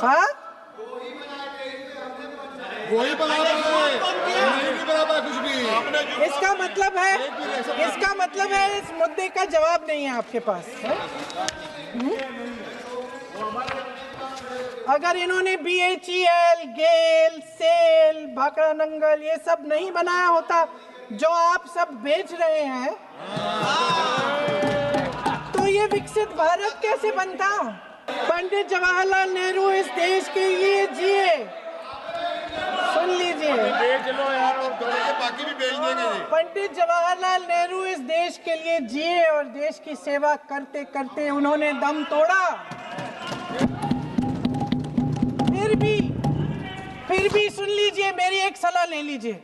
हाँ, वही बना रहे हैं, नहीं बना पाया कुछ भी। इसका मतलब है इस मुद्दे का जवाब नहीं है आपके पास। अगर इन्होंने BHEL, गेल, सेल, भाखड़ा नंगल ये सब नहीं बनाया होता जो आप सब बेच रहे हैं, तो ये विकसित भारत कैसे बनता? पंडित जवाहरलाल नेहरू इस देश के लिए जिए, सुन लीजिए, बाकी भी बेच देंगे। पंडित जवाहरलाल नेहरू इस देश के लिए जिए और देश की सेवा करते करते उन्होंने दम तोड़ा। फिर भी सुन लीजिए, मेरी एक सलाह ले लीजिए।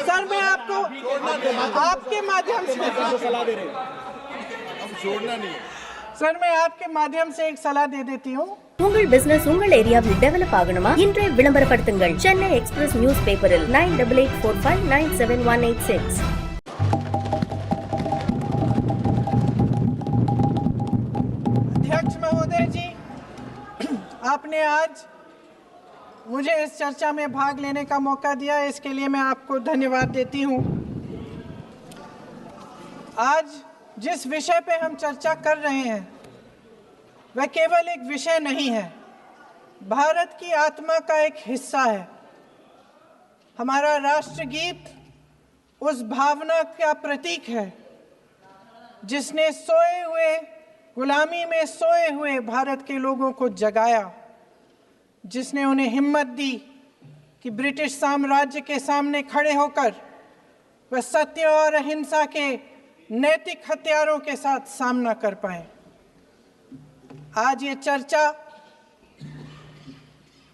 सर, मैं आपके माध्यम से सलाह दे रहे हैं। हम छोड़ना नहीं। सर, मैं आपके माध्यम से एक सलाह दे देती हूँ। உங்கள் பிசினஸ் உங்கள் ஏரியாவில் டெவலப் ஆகணுமா? இன்றே விளம்பரப்படுத்துங்கள். சென்னை எக்ஸ்பிரஸ் நியூஸ் பேப்பரில் 9884597186. अध्यक्ष महोदय जी, आपने आज मुझे इस चर्चा में भाग लेने का मौका दिया, इसके लिए मैं आपको धन्यवाद देती हूँ। आज जिस विषय पे हम चर्चा कर रहे हैं वह केवल एक विषय नहीं है, भारत की आत्मा का एक हिस्सा है। हमारा राष्ट्रगीत उस भावना का प्रतीक है जिसने सोए हुए, गुलामी में सोए हुए भारत के लोगों को जगाया, जिसने उन्हें हिम्मत दी कि ब्रिटिश साम्राज्य के सामने खड़े होकर वह सत्य और अहिंसा के नैतिक हथियारों के साथ सामना कर पाए। आज ये चर्चा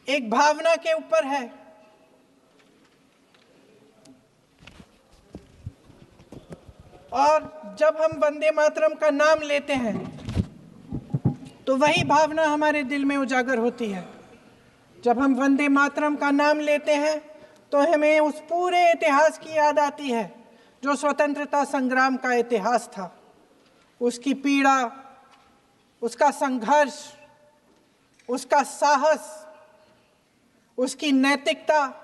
एक भावना के ऊपर है, और जब हम वंदे मातरम का नाम लेते हैं तो वही भावना हमारे दिल में उजागर होती है। जब हम वंदे मातरम का नाम लेते हैं तो हमें उस पूरे इतिहास की याद आती है जो स्वतंत्रता संग्राम का इतिहास था, उसकी पीड़ा, उसका संघर्ष, उसका साहस, उसकी नैतिकता,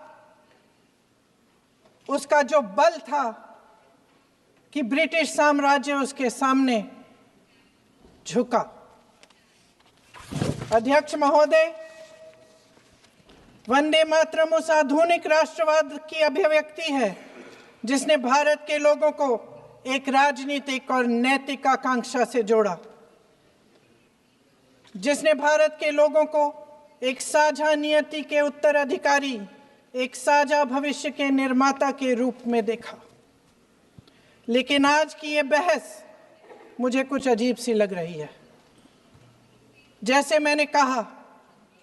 उसका जो बल था कि ब्रिटिश साम्राज्य उसके सामने झुका। अध्यक्ष महोदय, वंदे मातरम उस आधुनिक राष्ट्रवाद की अभिव्यक्ति है जिसने भारत के लोगों को एक राजनीतिक और नैतिक आकांक्षा से जोड़ा, जिसने भारत के लोगों को एक साझा नियति के उत्तराधिकारी, एक साझा भविष्य के निर्माता के रूप में देखा। लेकिन आज की ये बहस मुझे कुछ अजीब सी लग रही है। जैसे मैंने कहा,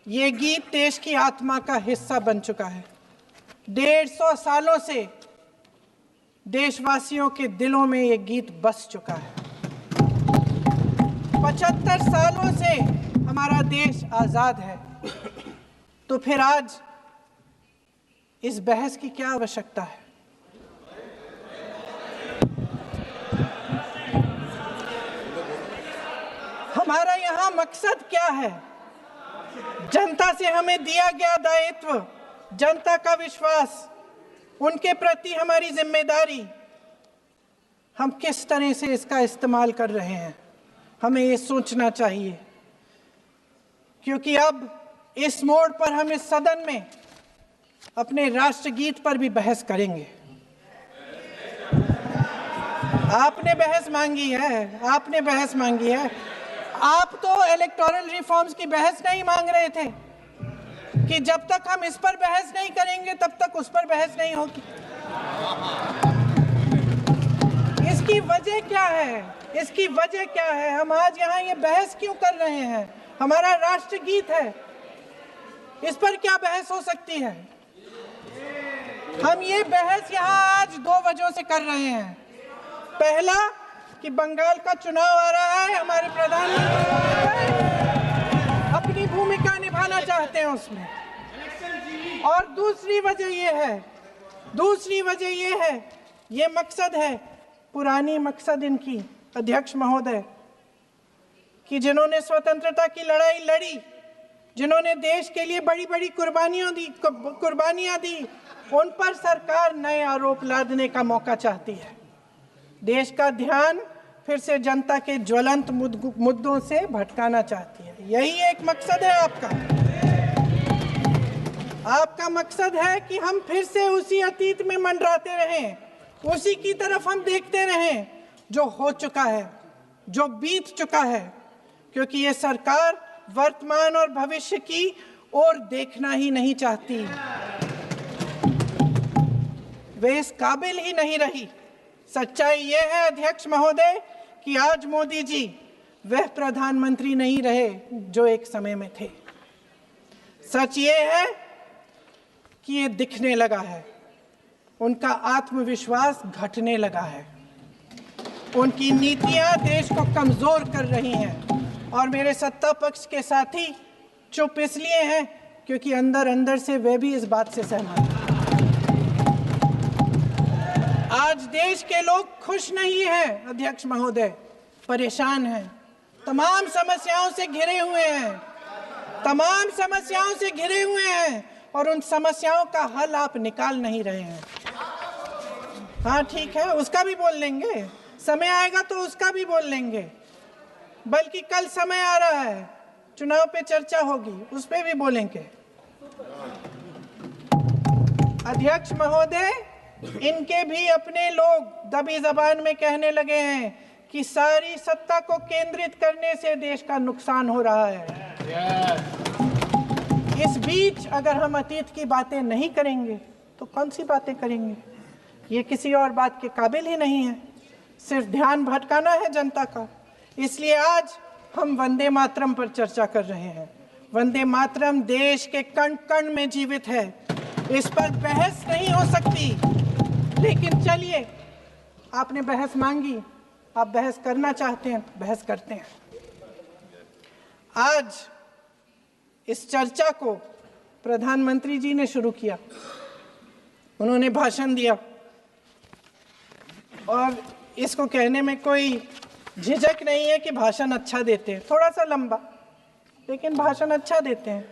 ये गीत देश की आत्मा का हिस्सा बन चुका है। 150 सालों से देशवासियों के दिलों में ये गीत बस चुका है। 75 सालों से हमारा देश आजाद है, तो फिर आज इस बहस की क्या आवश्यकता है? हमारा यहाँ मकसद क्या है? जनता से हमें दिया गया दायित्व, जनता का विश्वास, उनके प्रति हमारी जिम्मेदारी, हम किस तरह से इसका इस्तेमाल कर रहे हैं, हमें ये सोचना चाहिए। क्योंकि अब इस मोड़ पर हम इस सदन में अपने राष्ट्रगीत पर भी बहस करेंगे। आपने बहस मांगी है। आप तो इलेक्टोरल रिफॉर्म्स की बहस नहीं मांग रहे थे कि जब तक हम इस पर बहस नहीं करेंगे तब तक उस पर बहस नहीं होगी। इसकी वजह क्या है? हम आज यहाँ ये बहस क्यों कर रहे हैं? हमारा राष्ट्रगीत है, इस पर क्या बहस हो सकती है? हम ये बहस यहाँ आज 2 वजहों से कर रहे हैं। पहला कि बंगाल का चुनाव आ रहा है, हमारे प्रधानमंत्री अपनी भूमिका निभाना चाहते हैं उसमें। और दूसरी वजह ये है, ये मकसद है, पुरानी मकसद इनकी, अध्यक्ष महोदय, कि जिन्होंने स्वतंत्रता की लड़ाई लड़ी, जिन्होंने देश के लिए बड़ी बड़ी कुर्बानियां दी, उन पर सरकार नए आरोप लादने का मौका चाहती है। देश का ध्यान फिर से जनता के ज्वलंत मुद्दों से भटकाना चाहती है। यही एक मकसद है आपका मकसद है कि हम फिर से उसी अतीत में मंडराते रहें, उसी की तरफ हम देखते रहें जो हो चुका है, जो बीत चुका है, क्योंकि ये सरकार वर्तमान और भविष्य की ओर देखना ही नहीं चाहती। वे इस काबिल ही नहीं रही। सच्चाई ये है अध्यक्ष महोदय कि आज मोदी जी वह प्रधानमंत्री नहीं रहे जो एक समय में थे। सच ये है कि ये दिखने लगा है, उनका आत्मविश्वास घटने लगा है, उनकी नीतियां देश को कमजोर कर रही हैं और मेरे सत्ता पक्ष के साथी चुप इसलिए हैं क्योंकि अंदर अंदर से वे भी इस बात से सहमत हैं। आज देश के लोग खुश नहीं हैं अध्यक्ष महोदय, परेशान हैं, तमाम समस्याओं से घिरे हुए हैं, तमाम समस्याओं से घिरे हुए हैं और उन समस्याओं का हल आप निकाल नहीं रहे हैं। हाँ ठीक है, उसका भी बोल लेंगे, समय आएगा तो उसका भी बोल लेंगे, बल्कि कल समय आ रहा है, चुनाव पे चर्चा होगी, उस पे भी बोलेंगे। अध्यक्ष महोदय, इनके भी अपने लोग दबी जबान में कहने लगे हैं कि सारी सत्ता को केंद्रित करने से देश का नुकसान हो रहा है। इस बीच अगर हम अतीत की बातें नहीं करेंगे तो कौन सी बातें करेंगे? ये किसी और बात के काबिल ही नहीं है, सिर्फ ध्यान भटकाना है जनता का। इसलिए आज हम वंदे मातरम पर चर्चा कर रहे हैं। वंदे मातरम देश के कण कण में जीवित है, इस पर बहस नहीं हो सकती। लेकिन चलिए, आपने बहस मांगी, आप बहस करना चाहते हैं, बहस करते हैं। आज इस चर्चा को प्रधानमंत्री जी ने शुरू किया, उन्होंने भाषण दिया और इसको कहने में कोई झिझक नहीं है कि भाषण अच्छा देते हैं, थोड़ा सा लंबा, लेकिन भाषण अच्छा देते हैं।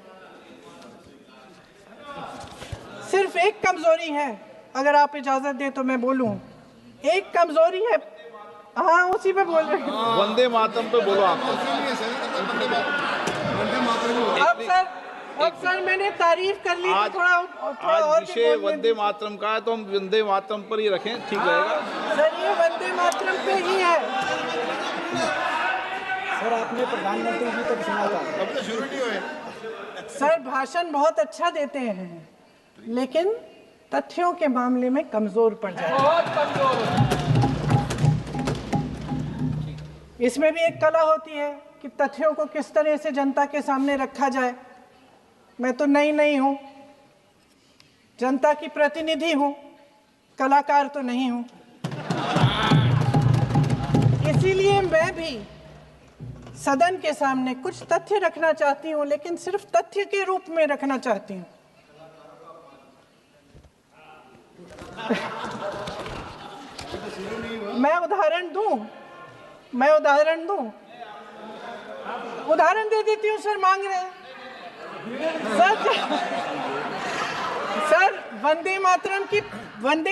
सिर्फ एक कमजोरी है, अगर आप इजाजत दें तो मैं बोलूं, एक कमजोरी है। हाँ, उसी पे बोल रहे हैं, वंदे मातरम पे बोलो आप। अब सर मैंने तारीफ कर ली, आज थोड़ा विषय वंदे मातरम का है तो हम वंदे मातरम पर ही रखें, ठीक रहेगा सर। ये वंदे मातरम पे ही है सर। आपने प्रधानमंत्री जी तक सुना था, अब तो शुरू नहीं हुए। सर। भाषण बहुत अच्छा देते हैं, लेकिन तथ्यों के मामले में कमजोर पड़ जाते हैं, बहुत कमजोर। इसमें भी एक कला होती है कि तथ्यों को किस तरह से जनता के सामने रखा जाए। मैं तो नहीं हूं, जनता की प्रतिनिधि हूं, कलाकार तो नहीं हूं। इसीलिए मैं भी सदन के सामने कुछ तथ्य रखना चाहती हूं, लेकिन सिर्फ तथ्य के रूप में रखना चाहती हूं। मैं उदाहरण दे देती हूँ सर, मांग रहे हैं सर। वंदे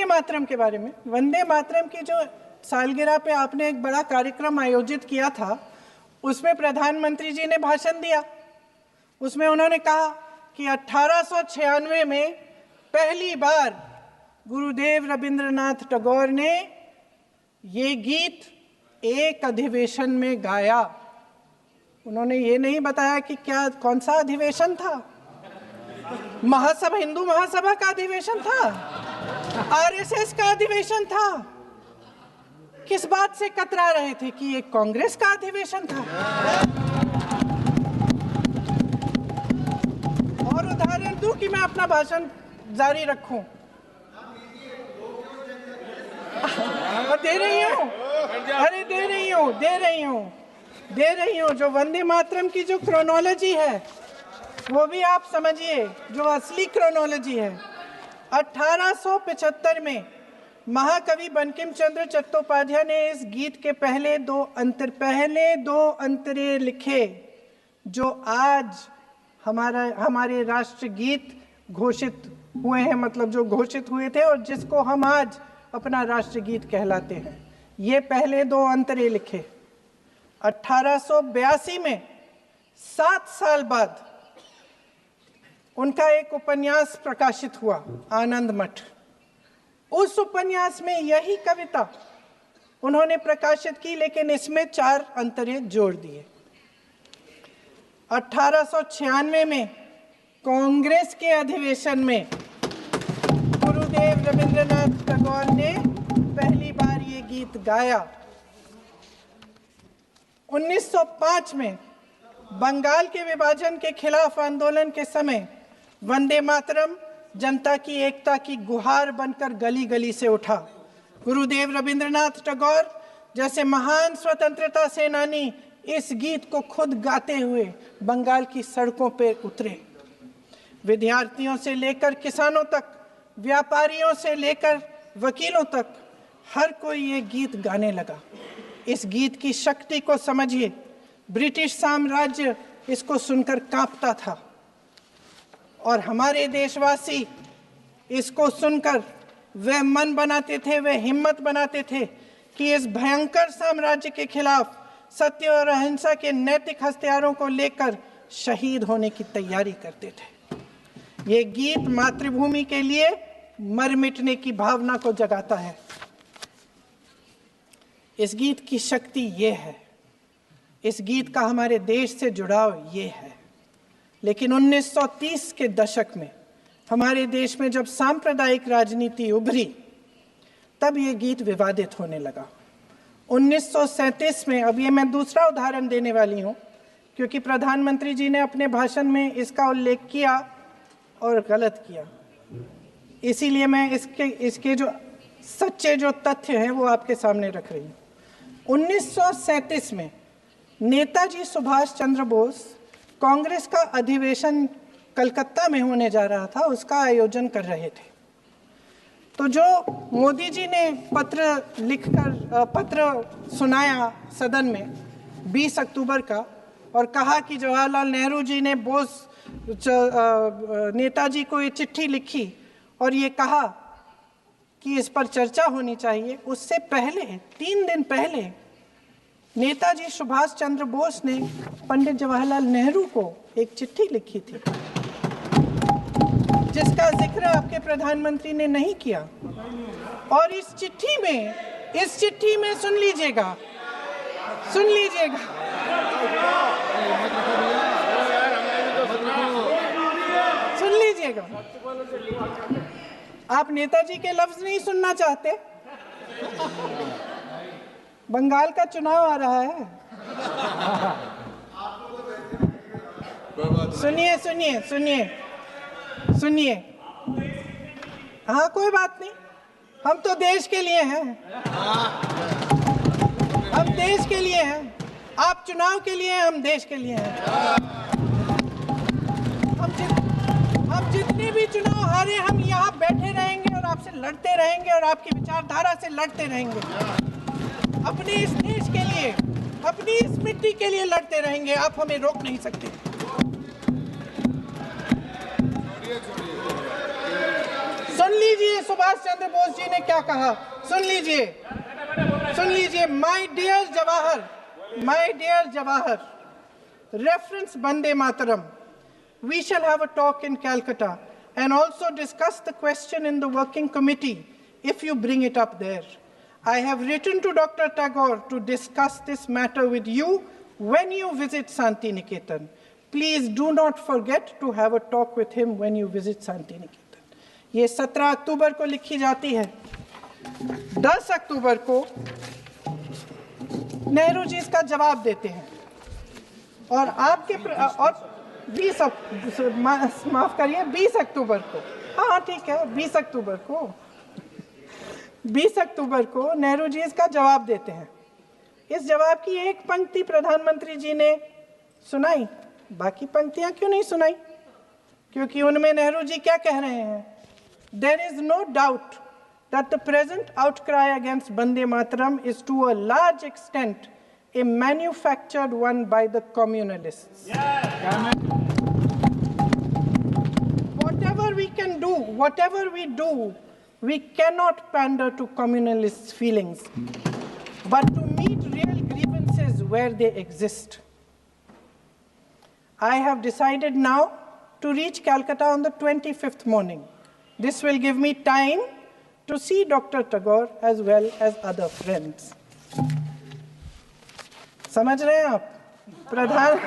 मातरम के बारे में, वंदे मातरम की जो सालगिरह पे आपने एक बड़ा कार्यक्रम आयोजित किया था, उसमें प्रधानमंत्री जी ने भाषण दिया। उसमें उन्होंने कहा कि 1896 में पहली बार गुरुदेव रविंद्रनाथ टैगोर ने ये गीत एक अधिवेशन में गाया। उन्होंने ये नहीं बताया कि कौन सा अधिवेशन था, हिंदू महासभा का अधिवेशन था, आरएसएस का अधिवेशन था, किस बात से कतरा रहे थे कि ये कांग्रेस का अधिवेशन था। और उदाहरण दूं कि मैं अपना भाषण जारी रखूं, दे रही हूं। जो वंदे मातरम की जो क्रोनोलॉजी है वो भी आप समझिए, जो असली क्रोनोलॉजी है। 1875 में महाकवि बंकिम चंद्र चट्टोपाध्याय ने इस गीत के पहले दो अंतरे लिखे जो आज हमारे राष्ट्रगीत घोषित हुए हैं, मतलब जो घोषित हुए थे और जिसको हम आज अपना राष्ट्रगीत कहलाते हैं। ये पहले दो अंतरे लिखे 1882 में, 7 साल बाद उनका एक उपन्यास प्रकाशित हुआ, आनंद मठ। उस उपन्यास में यही कविता उन्होंने प्रकाशित की, लेकिन इसमें 4 अंतरे जोड़ दिए। 1896 में कांग्रेस के अधिवेशन में गुरुदेव रविंद्रनाथ टैगोर ने पहली बार ये गीत गाया। 1905 में बंगाल के विभाजन के खिलाफ आंदोलन के समय वंदे मातरम जनता की एकता की गुहार बनकर गली गली से उठा। गुरुदेव रविंद्रनाथ टैगोर जैसे महान स्वतंत्रता सेनानी इस गीत को खुद गाते हुए बंगाल की सड़कों पर उतरे। विद्यार्थियों से लेकर किसानों तक, व्यापारियों से लेकर वकीलों तक, हर कोई ये गीत गाने लगा। इस गीत की शक्ति को समझिए। ब्रिटिश साम्राज्य इसको सुनकर कांपता था और हमारे देशवासी इसको सुनकर वह मन बनाते थे, वह हिम्मत बनाते थे कि इस भयंकर साम्राज्य के खिलाफ सत्य और अहिंसा के नैतिक हथियारों को लेकर शहीद होने की तैयारी करते थे। ये गीत मातृभूमि के लिए मर मिटने की भावना को जगाता है। इस गीत की शक्ति ये है, इस गीत का हमारे देश से जुड़ाव ये है। लेकिन 1930 के दशक में हमारे देश में जब सांप्रदायिक राजनीति उभरी, तब ये गीत विवादित होने लगा। 1937 में, अब ये मैं दूसरा उदाहरण देने वाली हूँ क्योंकि प्रधानमंत्री जी ने अपने भाषण में इसका उल्लेख किया और गलत किया, इसीलिए मैं इसके जो सच्चे जो तथ्य हैं वो आपके सामने रख रही हूँ। 1937 में नेताजी सुभाष चंद्र बोस कांग्रेस का अधिवेशन कलकत्ता में होने जा रहा था, उसका आयोजन कर रहे थे। तो जो मोदी जी ने पत्र सुनाया सदन में 20 अक्टूबर का और कहा कि जवाहरलाल नेहरू जी ने नेताजी को ये चिट्ठी लिखी और ये कहा कि इस पर चर्चा होनी चाहिए, उससे पहले 3 दिन पहले नेताजी सुभाष चंद्र बोस ने पंडित जवाहरलाल नेहरू को एक चिट्ठी लिखी थी जिसका जिक्र आपके प्रधानमंत्री ने नहीं किया। और इस चिट्ठी में सुन लीजिएगा, आप नेताजी के लफ्ज नहीं सुनना चाहते? बंगाल का चुनाव आ रहा है। सुनिए। हाँ, कोई बात नहीं, हम तो देश के लिए हैं, हम देश के लिए हैं। आप चुनाव के लिए हैं, हम देश के लिए हैं। हम जितने भी चुनाव हारे, हम यहाँ बैठे रहेंगे और आपसे लड़ते रहेंगे और आपकी विचारधारा से लड़ते रहेंगे। अपने इस देश के लिए, अपनी इस मिट्टी के लिए लड़ते रहेंगे। आप हमें रोक नहीं सकते। सुन लीजिए सुभाष चंद्र बोस जी ने क्या कहा, सुन लीजिए। My dear Jawahar, reference Vande Mataram. We shall have a talk in Calcutta and also discuss the question in the working committee if you bring it up there. I have written to Dr. Tagore to discuss this matter with you when you visit Santi Niketan. Please do not forget to have a talk with him when you visit Santi Niketan. ये 17 अक्टूबर को लिखी जाती है। 10 अक्टूबर को नेहरू जी इसका जवाब देते हैं और और 20 अक्टूबर को, हाँ ठीक है, 20 अक्टूबर को नेहरू जी इसका जवाब देते हैं। इस जवाब की एक पंक्ति प्रधानमंत्री जी ने सुनाई, बाकी पंक्तियां क्यों नहीं सुनाई? क्योंकि उनमें नेहरू जी क्या कह रहे हैं? There is no doubt that the present outcry against Vande Mataram is to a large extent a manufactured one by the communalists. Whatever we can do, whatever we do, we cannot pander to communalists' feelings, but to meet real grievances where they exist. I have decided now to reach Calcutta on the 25th morning. This will give me time to see Dr. Tagore as well as other friends. समझ रहे हैं आप? प्रधान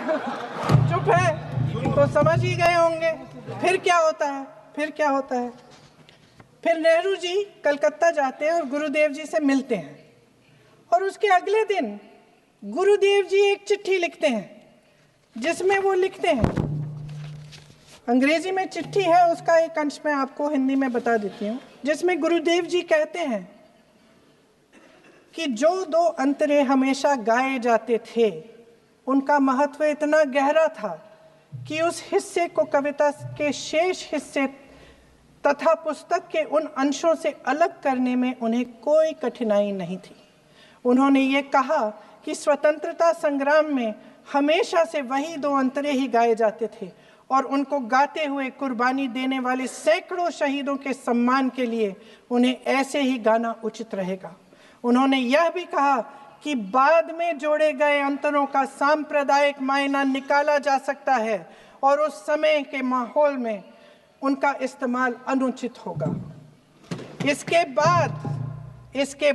चुप है तो समझ ही गए होंगे। फिर क्या होता है? फिर क्या होता है? फिर नेहरू जी कलकत्ता जाते हैं और गुरुदेव जी से मिलते हैं, और उसके अगले दिन गुरुदेव जी एक चिट्ठी लिखते हैं जिसमें वो लिखते हैं, अंग्रेजी में चिट्ठी है, उसका एक अंश मैं आपको हिंदी में बता देती हूँ, जिसमें गुरुदेव जी कहते हैं कि जो दो अंतरे हमेशा गाए जाते थे उनका महत्व इतना गहरा था कि उस हिस्से को कविता के शेष हिस्से तथा पुस्तक के उन अंशों से अलग करने में उन्हें कोई कठिनाई नहीं थी। उन्होंने ये कहा कि स्वतंत्रता संग्राम में हमेशा से वही दो अंतरे ही गाए जाते थे और उनको गाते हुए कुर्बानी देने वाले सैकड़ों शहीदों के सम्मान के लिए उन्हें ऐसे ही गाना उचित रहेगा। उन्होंने यह भी कहा कि बाद में जोड़े गए अंतरों का सांप्रदायिक मायना निकाला जा सकता है और उस समय के माहौल में उनका इस्तेमाल अनुचित होगा। इसके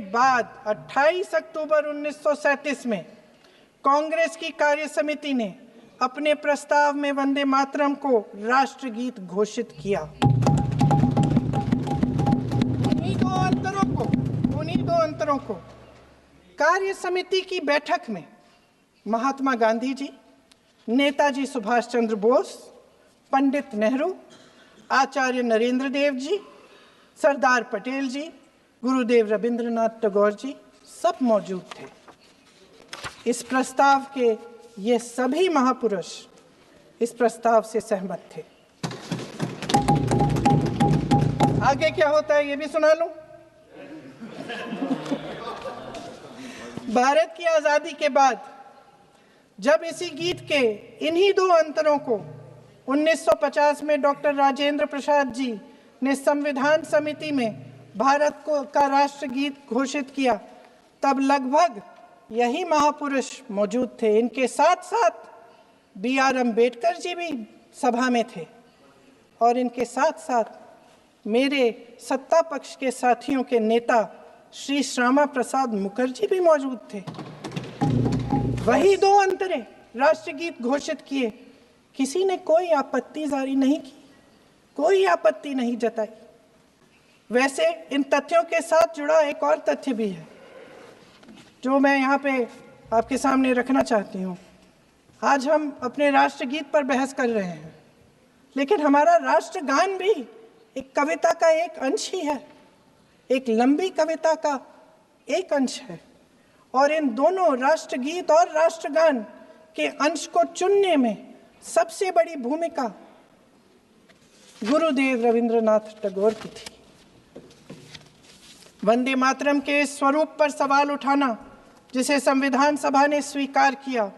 बाद 28 अक्टूबर 1937 में कांग्रेस की कार्य समिति ने अपने प्रस्ताव में वंदे मातरम को राष्ट्रगीत घोषित किया। उन्हीं दो अंतरों को कार्य समिति की बैठक में महात्मा गांधी जी, नेताजी सुभाष चंद्र बोस, पंडित नेहरू, आचार्य नरेंद्र देव जी, सरदार पटेल जी, गुरुदेव रविंद्रनाथ टैगोर जी सब मौजूद थे। इस प्रस्ताव के ये सभी महापुरुष इस प्रस्ताव से सहमत थे। आगे क्या होता है ये भी सुना लूं। भारत की आजादी के बाद जब इसी गीत के इन्हीं दो अंतरों को 1950 में डॉक्टर राजेंद्र प्रसाद जी ने संविधान समिति में भारत का राष्ट्रगीत घोषित किया, तब लगभग यही महापुरुष मौजूद थे। इनके साथ साथ B.R. अम्बेडकर जी भी सभा में थे और इनके साथ साथ मेरे सत्ता पक्ष के साथियों के नेता श्री श्यामा प्रसाद मुखर्जी भी मौजूद थे। वही दो अंतरे राष्ट्रगीत घोषित किए, किसी ने कोई आपत्ति जारी नहीं की, कोई आपत्ति नहीं जताई। वैसे इन तथ्यों के साथ जुड़ा एक और तथ्य भी है जो मैं यहाँ पे आपके सामने रखना चाहती हूँ। आज हम अपने राष्ट्रगीत पर बहस कर रहे हैं, लेकिन हमारा राष्ट्रगान भी एक कविता का एक अंश ही है, एक लंबी कविता का एक अंश है। और इन दोनों राष्ट्रगीत और राष्ट्रगान के अंश को चुनने में सबसे बड़ी भूमिका गुरुदेव रविंद्रनाथ टैगोर की थी। वंदे मातरम के इस स्वरूप पर सवाल उठाना, जिसे संविधान सभा ने स्वीकार किया,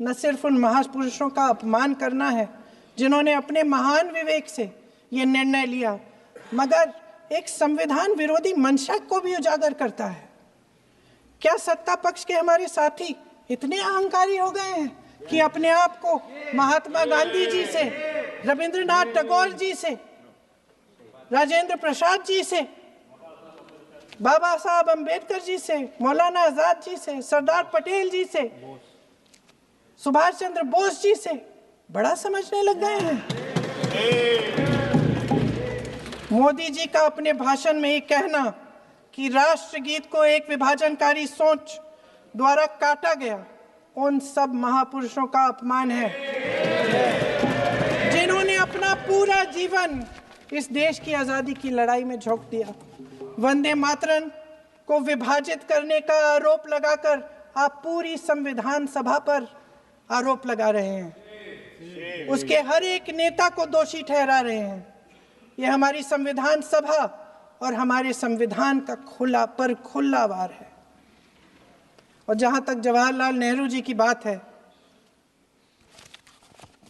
न सिर्फ उन महापुरुषों का अपमान करना है जिन्होंने अपने महान विवेक से ये निर्णय लिया, मगर एक संविधान विरोधी मंशा को भी उजागर करता है। क्या सत्ता पक्ष के हमारे साथी इतने अहंकारी हो गए हैं कि अपने आप को महात्मा गांधी जी से, रविंद्रनाथ टैगोर जी से, राजेंद्र प्रसाद जी से, बाबा साहब अम्बेडकर जी से, मौलाना आजाद जी से, सरदार पटेल जी से, सुभाष चंद्र बोस जी से बड़ा समझने लग गए हैं? मोदी जी का अपने भाषण में ये कहना कि राष्ट्रगीत को एक विभाजनकारी सोच द्वारा काटा गया, उन सब महापुरुषों का अपमान है जिन्होंने अपना पूरा जीवन इस देश की आजादी की लड़ाई में झोंक दिया। वंदे मातरम को विभाजित करने का आरोप लगाकर आप पूरी संविधान सभा पर आरोप लगा रहे हैं, उसके हर एक नेता को दोषी ठहरा रहे हैं। यह हमारी संविधान सभा और हमारे संविधान का खुला वार है। और जहां तक जवाहरलाल नेहरू जी की बात है,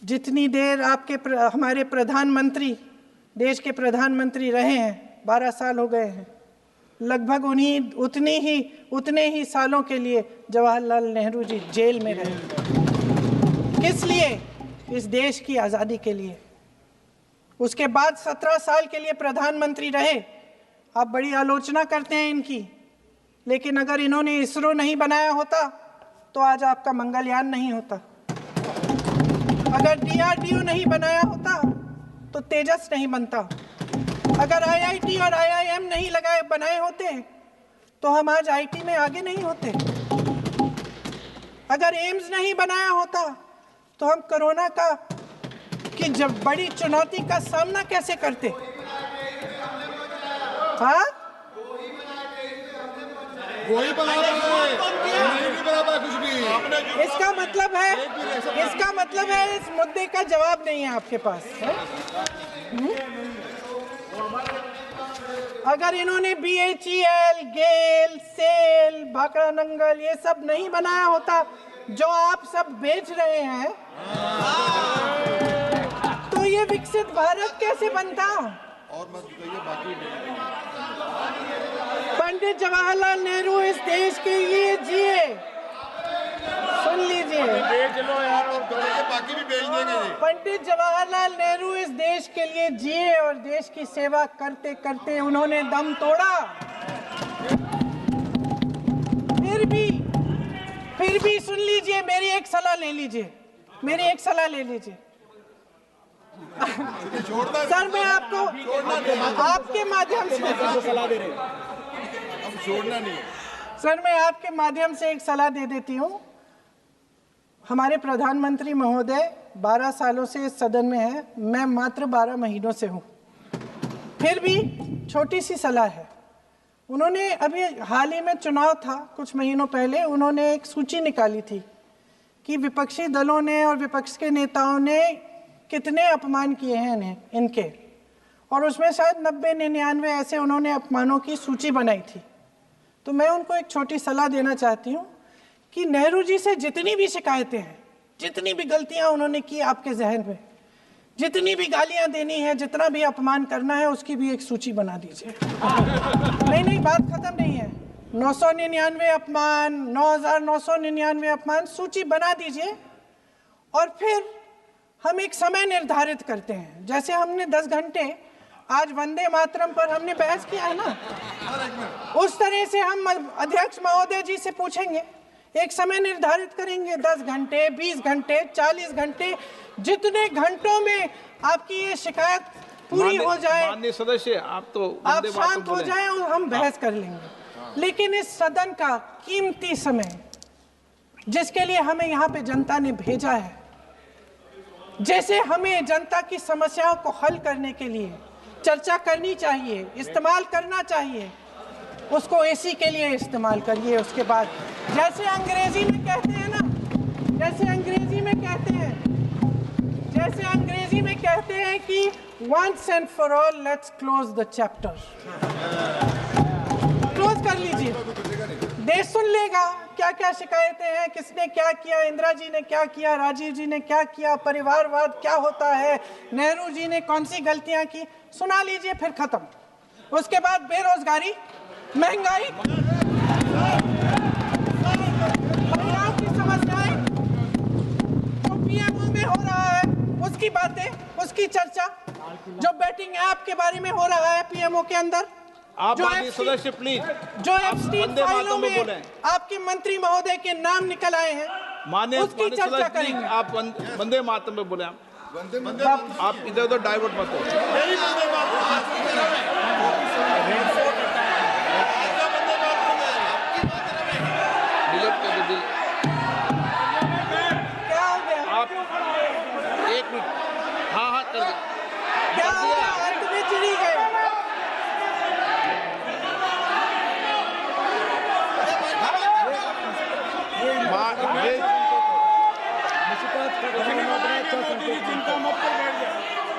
जितनी देर हमारे प्रधानमंत्री, देश के प्रधानमंत्री रहे हैं, 12 साल हो गए हैं, लगभग उतने ही सालों के लिए जवाहरलाल नेहरू जी जेल में रहे। किस लिए? इस देश की आज़ादी के लिए। उसके बाद 17 साल के लिए प्रधानमंत्री रहे। आप बड़ी आलोचना करते हैं इनकी, लेकिन अगर इन्होंने इसरो नहीं बनाया होता तो आज आपका मंगलयान नहीं होता। अगर DRDO नहीं बनाया होता तो तेजस नहीं बनता। अगर IIT और IIM नहीं बनाए होते तो हम आज IT में आगे नहीं होते। अगर एम्स नहीं बनाया होता तो हम कोरोना की जब बड़ी चुनौती का सामना कैसे करते? हाँ, वही बना रहे हैं, नहीं बना कुछ भी। इसका मतलब है इस मुद्दे का जवाब नहीं है आपके पास है? अगर इन्होंने BHEL, गेल, सेल, भाखड़ा नंगल ये सब नहीं बनाया होता जो आप सब बेच रहे हैं, तो ये विकसित भारत कैसे बनता? और मत कहिए बाकी। पंडित जवाहरलाल नेहरू इस देश के लिए जिए। सुन लीजिए, बेच लो यार, और बाकी भी बेच देंगे। पंडित जवाहरलाल नेहरू इस देश के लिए जिए और देश की सेवा करते करते उन्होंने दम तोड़ा। फिर भी सुन लीजिए, मेरी एक सलाह ले लीजिए। सर, मैं आपके माध्यम से सलाह दे रहे हैं। हम छोड़ना नहीं। सर, मैं आपके माध्यम से एक सलाह दे देती हूँ। हमारे प्रधानमंत्री महोदय 12 सालों से इस सदन में हैं, मैं मात्र 12 महीनों से हूँ। फिर भी छोटी सी सलाह है। उन्होंने अभी हाल ही में चुनाव था, कुछ महीनों पहले उन्होंने एक सूची निकाली थी कि विपक्षी दलों ने और विपक्ष के नेताओं ने कितने अपमान किए हैं इनके, और उसमें शायद 90-99 ऐसे उन्होंने अपमानों की सूची बनाई थी। तो मैं उनको एक छोटी सलाह देना चाहती हूँ कि नेहरू जी से जितनी भी शिकायतें हैं, जितनी भी गलतियाँ उन्होंने की आपके जहन में, जितनी भी गालियाँ देनी है, जितना भी अपमान करना है, उसकी भी एक सूची बना दीजिए। नहीं, बात खत्म नहीं है। 999 अपमान, 9,999 अपमान, सूची बना दीजिए। और फिर हम एक समय निर्धारित करते हैं, जैसे हमने 10 घंटे आज वंदे मातरम पर हमने बहस किया है ना, उस तरह से हम अध्यक्ष महोदय जी से पूछेंगे, एक समय निर्धारित करेंगे, 10 घंटे, 20 घंटे, 40 घंटे, जितने घंटों में आपकी ये शिकायत पूरी हो जाए, माननीय सदस्य आप शांत हो जाए और हम बहस कर लेंगे। लेकिन इस सदन का कीमती समय, जिसके लिए हमें यहाँ पे जनता ने भेजा है, जैसे हमें जनता की समस्याओं को हल करने के लिए चर्चा करनी चाहिए, इस्तेमाल करना चाहिए, उसको इसी के लिए इस्तेमाल करिए। उसके बाद जैसे अंग्रेजी में कहते हैं ना, जैसे अंग्रेजी में कहते हैं कि once and for all let's close the chapter, close कर लीजिए। देश सुन लेगा क्या क्या शिकायतें हैं, किसने क्या किया, इंदिरा जी ने क्या किया, राजीव जी ने क्या किया, परिवारवाद क्या होता है, नेहरू जी ने कौन सी गलतियां की, सुना लीजिए, फिर खत्म। उसके बाद बेरोजगारी, महंगाई, महिलाओं की समस्याएं, जो पीएमओ में हो रहा है उसकी बातें, उसकी चर्चा, जो बैटिंग ऐप के बारे में हो रहा है पीएमओ के अंदर, आप सदस्य प्लीज, जो एप्स्टीन फाइलों में आपके मंत्री महोदय के नाम निकल आए हैं, माननीय उसकी चर्चा करेंगे। आप वंदे मातरम में बोले, आप इधर उधर डाइवर्ट मत हो। क्या हो गया? आप 1 मिनट, हाँ कर दे। क्या हो गया? अंत में चिड़ी गए।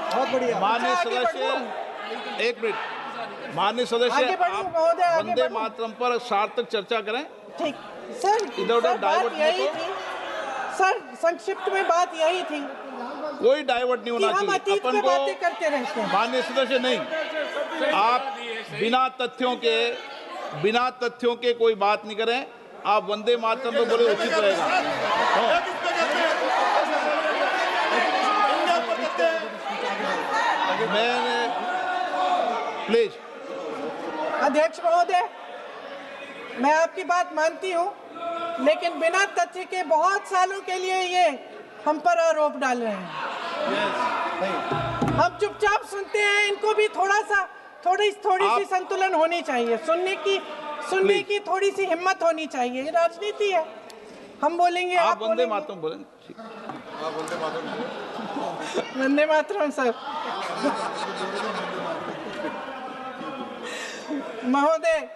बहुत बढ़िया। माननीय सदस्य 1 मिनट, माननीय सदस्य, आगे बढ़िए आप महोदय, आगे वंदे बढ़िए। मातरम पर सार्थक चर्चा करें। ठीक सर, इधर-उधर सर, डाइवर्ट बात मत यही हो। थी सर, संक्षिप्त में बात यही थी कोई डाइवर्ट नहीं कि होना हम चाहिए अतीत अपन पे को। बातें करते रहते हैं। माननीय सदस्य, नहीं, आप बिना तथ्यों के कोई बात नहीं करें। आप वंदे मातरम पे बोले उचित रहेगा। मैंने प्लीज। अध्यक्ष महोदय, मैं आपकी बात मानती हूं, लेकिन बिना तथ्य के बहुत सालों के लिए ये हम पर आरोप डाल रहे हैं। हम चुपचाप सुनते हैं, इनको भी थोड़ी सी संतुलन होनी चाहिए। सुनने की थोड़ी सी हिम्मत होनी चाहिए। ये राजनीति है, हम बोलेंगे, आप वंदे बोलेंगे। मातरम बोलें। वंदे मातरम सर। महोदय,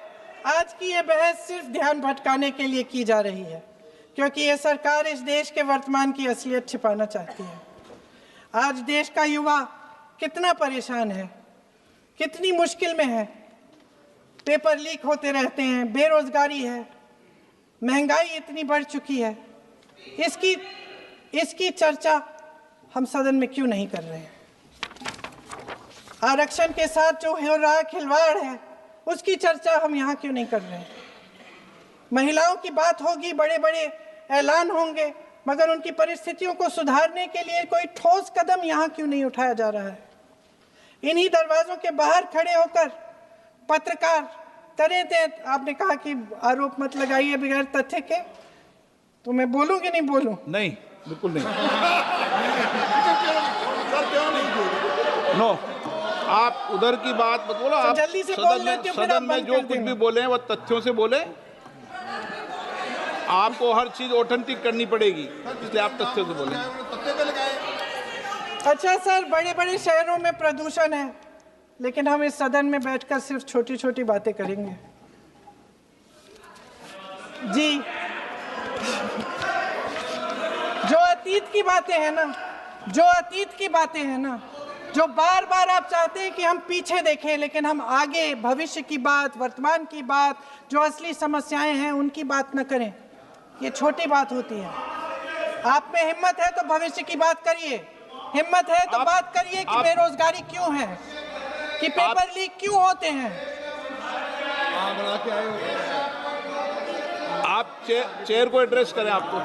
आज की ये बहस सिर्फ ध्यान भटकाने के लिए की जा रही है, क्योंकि ये सरकार इस देश के वर्तमान की असलियत छिपाना चाहती है। आज देश का युवा कितना परेशान है, कितनी मुश्किल में है। पेपर लीक होते रहते हैं, बेरोजगारी है, महंगाई इतनी बढ़ चुकी है। इसकी चर्चा हम सदन में क्यों नहीं कर रहे हैं? आरक्षण के साथ जो हो रहा खिलवाड़ है, उसकी चर्चा हम यहाँ क्यों नहीं कर रहे हैं? महिलाओं की बात होगी, बड़े बड़े ऐलान होंगे, मगर उनकी परिस्थितियों को सुधारने के लिए कोई ठोस कदम यहाँ क्यों नहीं उठाया जा रहा है? इन्हीं दरवाजों के बाहर खड़े होकर पत्रकार तरह आपने कहा कि आरोप मत लगाइए बगैर तथ्य के, तो मैं बोलूं कि नहीं बोलूं? नहीं, बिल्कुल नहीं। नो, आप उधर की बात मत बोलो। आप जल्दी से बोल लेते हो, फिर आप सदन में बंद जो कर कुछ देना। भी बोले वो तथ्यों से बोले। आपको हर चीज ऑथेंटिक करनी पड़ेगी, इसलिए आप तथ्यों से बोले। अच्छा सर, बड़े बड़े शहरों में प्रदूषण है, लेकिन हम इस सदन में बैठकर सिर्फ छोटी छोटी बातें करेंगे। जी, जो अतीत की बातें हैं ना, जो बार बार आप चाहते हैं कि हम पीछे देखें, लेकिन हम आगे भविष्य की बात, वर्तमान की बात, जो असली समस्याएं हैं उनकी बात न करें, ये छोटी बात होती है। आप में हिम्मत है तो भविष्य की बात करिए, हिम्मत है तो बात करिए कि बेरोजगारी क्यों है, कि पेपर लीक क्यों होते हैं। आप चेयर को एड्रेस करें। आपको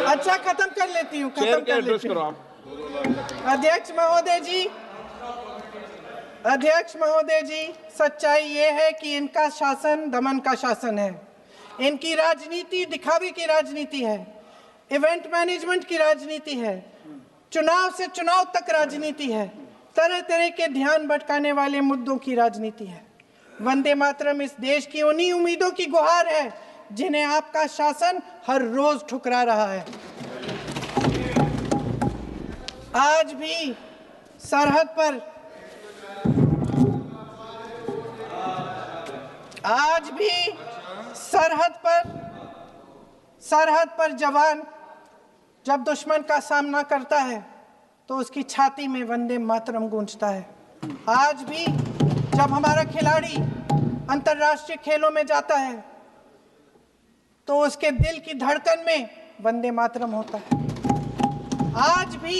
अच्छा, खत्म कर लेती हूँ, चेयर के एड्रेस करो आप। अध्यक्ष महोदय जी, सच्चाई ये है कि इनका शासन दमन का शासन है। इनकी राजनीति दिखावे की राजनीति है, इवेंट मैनेजमेंट की राजनीति है, चुनाव से चुनाव तक राजनीति है, तरह तरह के ध्यान भटकाने वाले मुद्दों की राजनीति है। वंदे मातरम इस देश की उन्हीं उम्मीदों की गुहार है जिन्हें आपका शासन हर रोज ठुकरा रहा है। आज भी सरहद पर जवान जब दुश्मन का सामना करता है तो उसकी छाती में वंदे मातरम गूंजता है। आज भी जब हमारा खिलाड़ी अंतर्राष्ट्रीय खेलों में जाता है तो उसके दिल की धड़कन में वंदे मातरम होता है। आज भी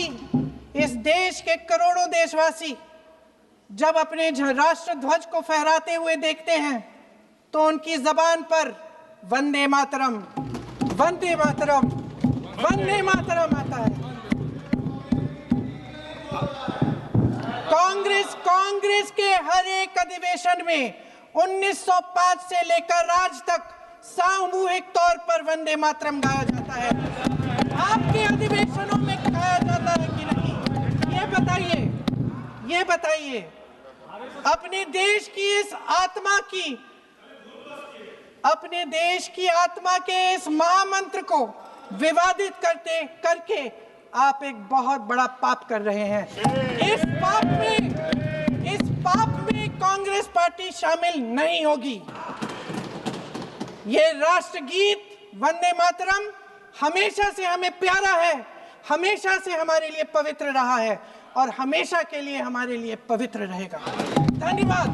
इस देश के करोड़ों देशवासी जब अपने राष्ट्र ध्वज को फहराते हुए देखते हैं तो उनकी जबान पर वंदे मातरम, वंदे मातरम, वंदे मातरम आता है। कांग्रेस के हर एक अधिवेशन में 1905 से लेकर आज तक सामूहिक तौर पर वंदे मातरम गाया जाता है। आपके अधिवेशनों में गाया जाता है कि नहीं, ये बताइए। अपने देश की आत्मा के इस महामंत्र को विवादित करके आप एक बहुत बड़ा पाप कर रहे हैं। इस पाप में कांग्रेस पार्टी शामिल नहीं होगी। ये राष्ट्रगीत वंदे मातरम हमेशा से हमें प्यारा है, हमेशा से हमारे लिए पवित्र रहा है और हमेशा के लिए हमारे लिए पवित्र रहेगा। धन्यवाद।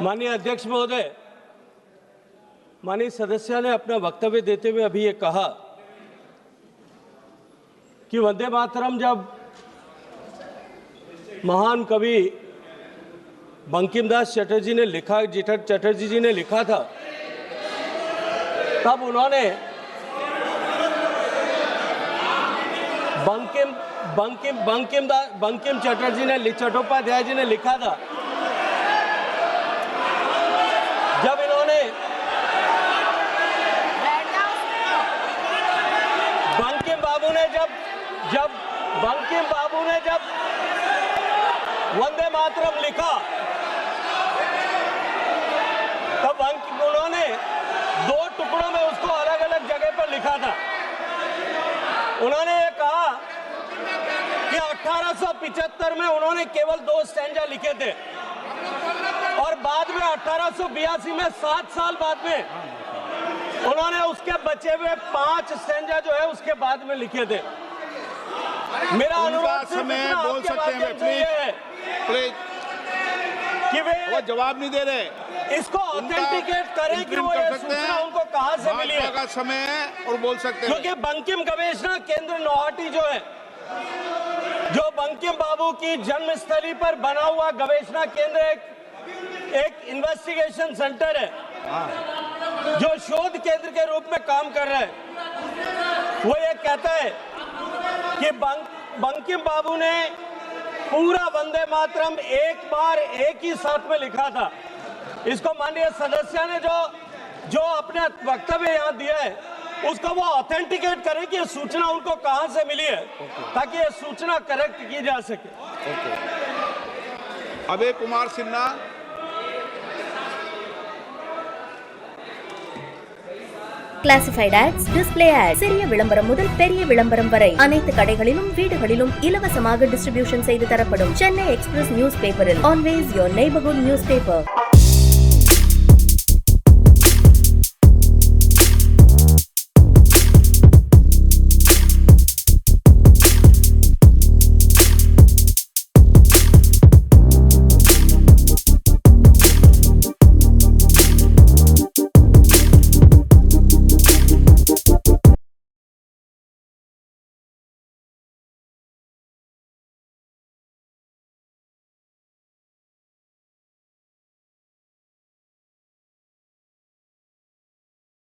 माननीय अध्यक्ष महोदय, माननीय सदस्य ने अपना वक्तव्य देते हुए अभी ये कहा कि वंदे मातरम जब महान कवि बंकिम दास चटर्जी ने लिखा, चटर्जी जी ने लिखा था, तब उन्होंने बंकिम चटर्जी ने, चट्टोपाध्याय जी ने लिखा था, जब इन्होंने बंकिम बाबू ने जब वंदे मातरम लिखा, तब उन्होंने 2 टुकड़ों में उसको अलग अलग जगह पर लिखा था। उन्होंने ये कहा कि 1875 में उन्होंने केवल 2 स्टैंजा लिखे थे और बाद में 1882 में 7 साल बाद में उन्होंने उसके बचे हुए 5 स्टैंजा जो है उसके बाद में लिखे थे। मेरा अनुरोध समय बोल सकते हैं प्लीज कि वो जवाब नहीं दे रहे, इसको ऑथेंटिकेट करें कि वो ये सूचना उनको कहां से मिली है। का समय है और बोल सकते हैं, क्योंकि बंकिम गवेषणा केंद्र नौहाटी जो है, जो बंकिम बाबू की जन्मस्थली पर बना हुआ गवेषणा केंद्र एक इन्वेस्टिगेशन सेंटर है जो शोध केंद्र के रूप में काम कर रहा है। वो ये कहता है कि बंकिम बाबू ने पूरा वंदे मातरम एक बार एक ही साथ में लिखा था। इसको माननीय सदस्य ने जो अपने वक्तव्य यहाँ दिया है उसको वो ऑथेंटिकेट करें कि ये सूचना उनको कहां से मिली है, ताकि ये सूचना करेक्ट की जा सके। Abhay Kumar Sinha. Classified ads, display ad, சிறிய விளம்பரம் முதல் பெரிய விளம்பரம் வரை அனைத்து கடைகளிலும் வீடுகளிலும் இலவசமாக டிஸ்ட்ரிபியூஷன் செய்து தரப்படும் சென்னை எக்ஸ்பிரஸ் நியூஸ் பேப்பரில் always your neighbourhood news paper.